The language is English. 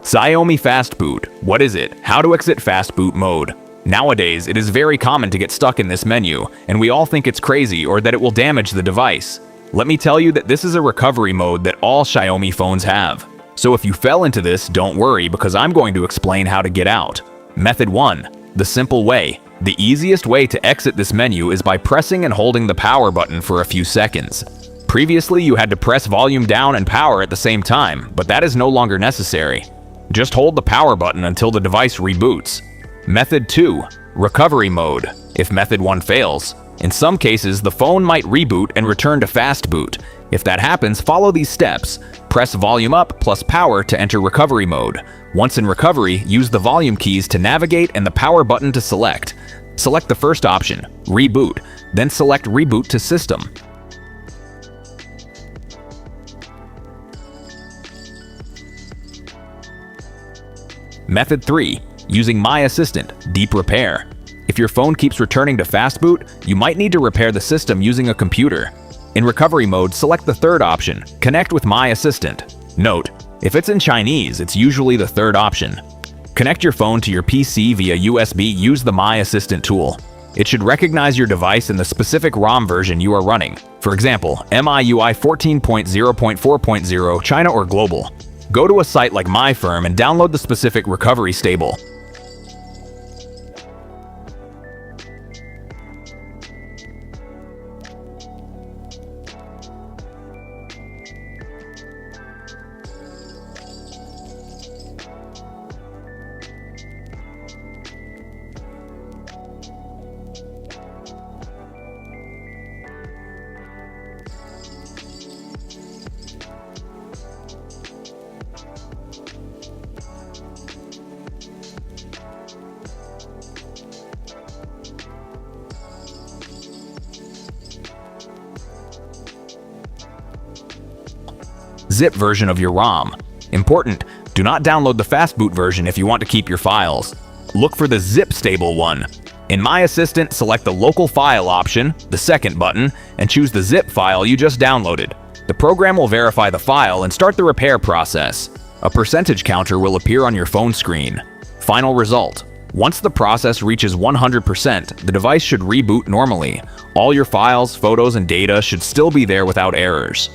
Xiaomi Fastboot. What is it? How to exit Fastboot mode. Nowadays, it is very common to get stuck in this menu, and we all think it's crazy or that it will damage the device. Let me tell you that this is a recovery mode that all Xiaomi phones have. So if you fell into this, don't worry, because I'm going to explain how to get out. Method 1. The simple way. The easiest way to exit this menu is by pressing and holding the power button for a few seconds. Previously, you had to press volume down and power at the same time, but that is no longer necessary. Just hold the power button until the device reboots. Method 2. Recovery mode. If method 1 fails, in some cases the phone might reboot and return to Fastboot. If that happens, follow these steps. Press volume up plus power to enter recovery mode. Once in recovery, use the volume keys to navigate and the power button to select. Select the first option, reboot, then select reboot to system. Method 3. Using My Assistant, deep repair. If your phone keeps returning to Fastboot, you might need to repair the system using a computer. In recovery mode, select the third option, connect with My Assistant. Note, if it's in Chinese, it's usually the third option. Connect your phone to your PC via USB. Use the My Assistant tool. It should recognize your device and the specific ROM version you are running. For example, MIUI 14.0.4.0, China or global. Go to a site like MyFirm and download the specific recovery stable. Zip version of your ROM. Important, do not download the Fastboot version if you want to keep your files. Look for the zip stable one. In My Assistant, select the local file option, the second button, and choose the zip file you just downloaded. The program will verify the file and start the repair process. A percentage counter will appear on your phone screen. Final result. Once the process reaches 100%, the device should reboot normally. All your files, photos, and data should still be there without errors.